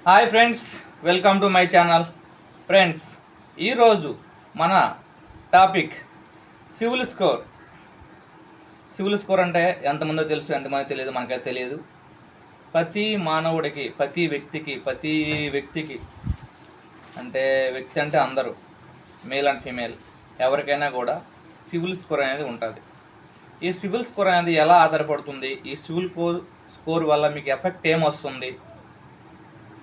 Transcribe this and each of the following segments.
Hi friends, welcome to my channel. Friends, ఈరోజు మన topic civil score. Civil score అంటే ఎంతమందో తెలుసు, ఎంతమంది తెలియదు, మనకైతే తెలియదు. ప్రతి మానవుడికి, ప్రతి వ్యక్తికి అంటే వ్యక్తి అంటే అందరూ, మేల్ అండ్ ఫీమేల్, ఎవరికైనా కూడా సివిల్ స్కోర్ అనేది ఉంటుంది. ఈ సివిల్ స్కోర్ అనేది ఎలా ఆధారపడుతుంది, ఈ సివిల్ స్కోర్ వల్ల మీకు ఎఫెక్ట్ ఏమొస్తుంది,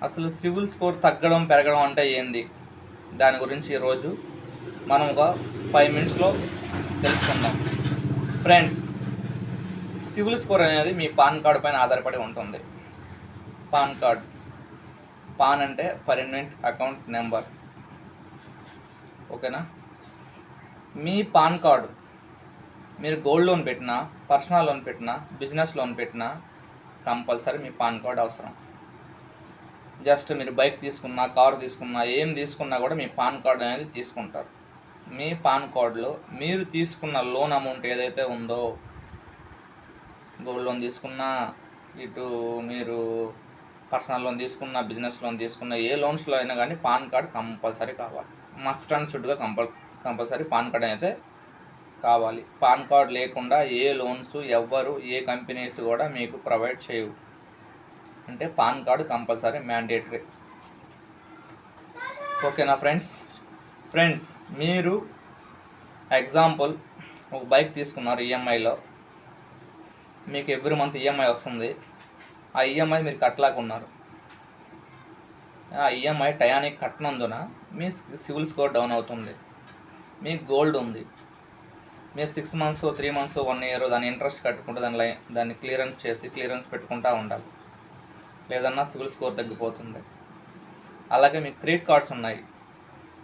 అసలు సివిల్ స్కోర్ తగ్గడం పెరగడం అంటే ఏంది, దాని గురించి ఈరోజు మనం ఒక 5 మినిట్స్లో తెలుసుకుందాం. ఫ్రెండ్స్, సివిల్ స్కోర్ అనేది మీ పాన్ కార్డు పైన ఆధారపడి ఉంటుంది. పాన్ కార్డ్, పాన్ అంటే పర్మనెంట్ అకౌంట్ నెంబర్, ఓకేనా. మీ పాన్ కార్డు మీరు గోల్డ్ లోన్ పెట్టినా, పర్సనల్ లోన్ పెట్టినా, బిజినెస్ లోన్ పెట్టినా కంపల్సరీ మీ పాన్ కార్డు అవసరం. జస్ట్ మీరు బైక్ తీసుకున్నా, కారు తీసుకున్నా, ఏం తీసుకున్నా కూడా మీ పాన్ కార్డు అనేది తీసుకుంటారు. మీ పాన్ కార్డులో మీరు తీసుకున్న లోన్ అమౌంట్ ఏదైతే ఉందో, గోల్డ్ లోన్ తీసుకున్నా, ఇటు మీరు పర్సనల్ లోన్ తీసుకున్నా, బిజినెస్ లోన్ తీసుకున్నా, ఏ లోన్స్లో అయినా కానీ పాన్ కార్డ్ కంపల్సరీ కావాలి. మస్ట్ అండ్ షుడ్గా కంపల్సరీ పాన్ కార్డ్ అయితే కావాలి. పాన్ కార్డ్ లేకుండా ఏ లోన్స్ ఎవ్వరు, ఏ కంపెనీస్ కూడా మీకు ప్రొవైడ్ చేయవు. అంటే పాన్ కార్డు కంపల్సరీ మ్యాండేటరీ, ఓకేనా ఫ్రెండ్స్. మీరు ఎగ్జాంపుల్ ఒక బైక్ తీసుకున్నారు ఈఎంఐలో, మీకు ఎవ్రీ మంత్ ఈఎంఐ వస్తుంది. ఆ ఈఎంఐ మీరు కట్టలేకున్నారు. ఆ ఈఎంఐ టయానికి కట్టనందున మీ సివిల్ స్కోర్ డౌన్ అవుతుంది. మీకు గోల్డ్ ఉంది, మీరు 6 మంత్స్, 3 మంత్స్, 1 ఇయర్ దాని ఇంట్రెస్ట్ కట్టుకుంటూ దాన్ని క్లియరెన్స్ పెట్టుకుంటూ ఉండాలి. లేదన్నా సివిల్ స్కోర్ తగ్గిపోతుంది. అలాగే మీకు క్రెడిట్ కార్డ్స్ ఉన్నాయి.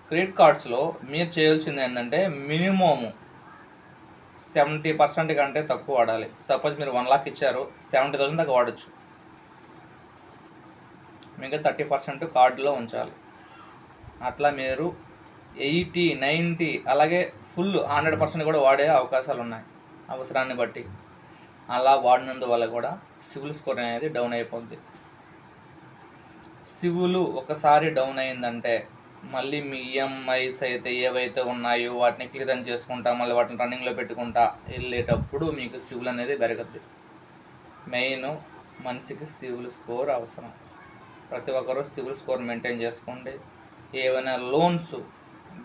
క్రెడిట్ కార్డ్స్లో మీరు చేయాల్సింది ఏంటంటే మినిమము 70% కంటే తక్కువ వాడాలి. సపోజ్ మీరు 1 lakh ఇచ్చారు, 70,000 దాకా వాడచ్చు. మీకు 30% కార్డులో ఉంచాలి. అట్లా మీరు 80, 90 అలాగే ఫుల్ 100% కూడా వాడే అవకాశాలు ఉన్నాయి, అవసరాన్ని బట్టి. అలా వాడినందువల్ల కూడా సివిల్ స్కోర్ అనేది డౌన్ అయిపోద్ది. సివిల్ ఒకసారి డౌన్ అయిందంటే మళ్ళీ మీ ఈఎంఐస్ అయితే ఏవైతే ఉన్నాయో వాటిని క్లియరెన్స్ చేసుకుంటా, మళ్ళీ వాటిని రన్నింగ్లో పెట్టుకుంటా వెళ్ళేటప్పుడు మీకు సివిల్ అనేది పెరగద్ది. మెయిన్ మనిషికి సివిల్ స్కోర్ అవసరం. ప్రతి ఒక్కరూ సివిల్ స్కోర్ మెయింటైన్ చేసుకోండి. ఏవైనా లోన్స్,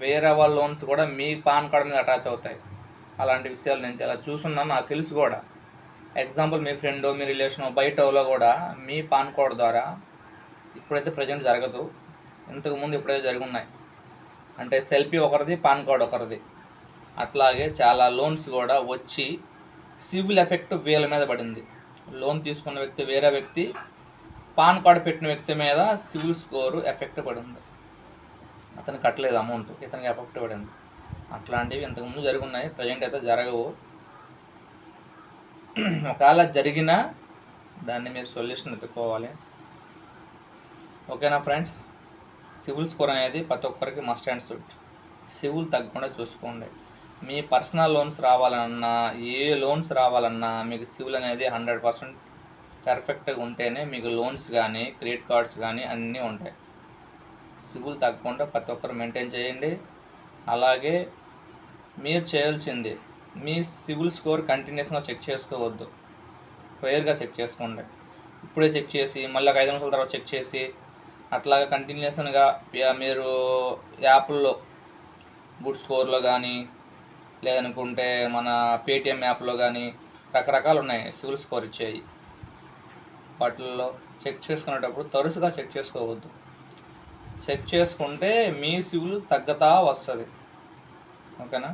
వేరే వాళ్ళ లోన్స్ కూడా మీ పాన్ కార్డ్ మీద అటాచ్ అవుతాయి. అలాంటి విషయాలు నేను చాలా చూసున్నాను, నాకు తెలుసు కూడా. ఎగ్జాంపుల్ మీ ఫ్రెండో, మీ రిలేషనో బయటలో కూడా మీ పాన్ కార్డ్ ద్వారా, ఇప్పుడైతే ప్రజెంట్ జరగదు, ఇంతకుముందు ఇప్పుడైతే జరుగున్నాయి. అంటే సెల్ఫీ ఒకరిది, పాన్ కార్డ్ ఒకరిది. అట్లాగే చాలా లోన్స్ కూడా వచ్చి సివిల్ ఎఫెక్ట్ వీళ్ళ మీద పడింది. లోన్ తీసుకున్న వ్యక్తి వేరే వ్యక్తి, పాన్ కార్డు పెట్టిన వ్యక్తి మీద సివిల్ స్కోరు ఎఫెక్ట్ పడింది. అతను కట్టలేదు అమౌంట్, ఇతనికి ఎఫెక్ట్ పడింది. అట్లాంటివి ఇంతకుముందు జరుగున్నాయి, ప్రజెంట్ అయితే జరగవు. ఒకవేళ జరిగినా దాన్ని మీరు సొల్యూషన్ ఎత్తుకోవాలి, ఓకేనా ఫ్రెండ్స్. సివిల్ స్కోర్ అనేది ప్రతి ఒక్కరికి మస్ట్ అండ్ షుడ్. సివిల్ తగ్గకుండా చూసుకోండి. మీ పర్సనల్ లోన్స్ రావాలన్నా, ఏ లోన్స్ రావాలన్నా మీకు సివిల్ అనేది 100% పర్ఫెక్ట్గా ఉంటేనే మీకు లోన్స్ కానీ, క్రెడిట్ కార్డ్స్ కానీ అన్నీ ఉంటాయి. సివిల్ తగ్గకుండా ప్రతి ఒక్కరు మెయింటైన్ చేయండి. అలాగే మీరు చేయాల్సింది, మీ సివిల్ స్కోర్ కంటిన్యూస్గా చెక్ చేసుకోవద్దు, క్లియర్గా చెక్ చేసుకోండి. ఇప్పుడే చెక్ చేసి మళ్ళీ 5 నిమిషాల తర్వాత చెక్ చేసి అట్లాగా కంటిన్యూషన్గా మీరు యాప్ల్లో గుడ్ స్కోర్లో కానీ, లేదనుకుంటే మన పేటిఎం యాప్లో కానీ రకరకాలు ఉన్నాయి సివిల్ స్కోర్ ఇచ్చేవి. వాటిల్లో చెక్ చేసుకునేటప్పుడు తరచుగా చెక్ చేసుకోవద్దు. చెక్ చేసుకుంటే మీ సివిల్ తగ్గతా వస్తుంది, ఓకేనా.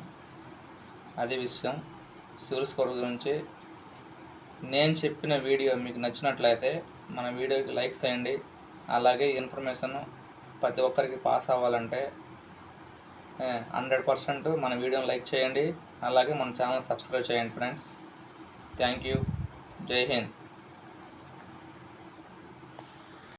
అది విషయం సివిల్ స్కోర్ గురించి. నేను చెప్పిన వీడియో మీకు నచ్చినట్లయితే మన వీడియోకి లైక్ చేయండి. అలాగే ఇన్ఫర్మేషన్ ప్రతి ఒక్కరికి పాస్ అవ్వాలంటే 100% మన వీడియోని లైక్ చేయండి. అలాగే మన ఛానల్ సబ్స్క్రైబ్ చేయండి ఫ్రెండ్స్. Thank you. జై హింద్.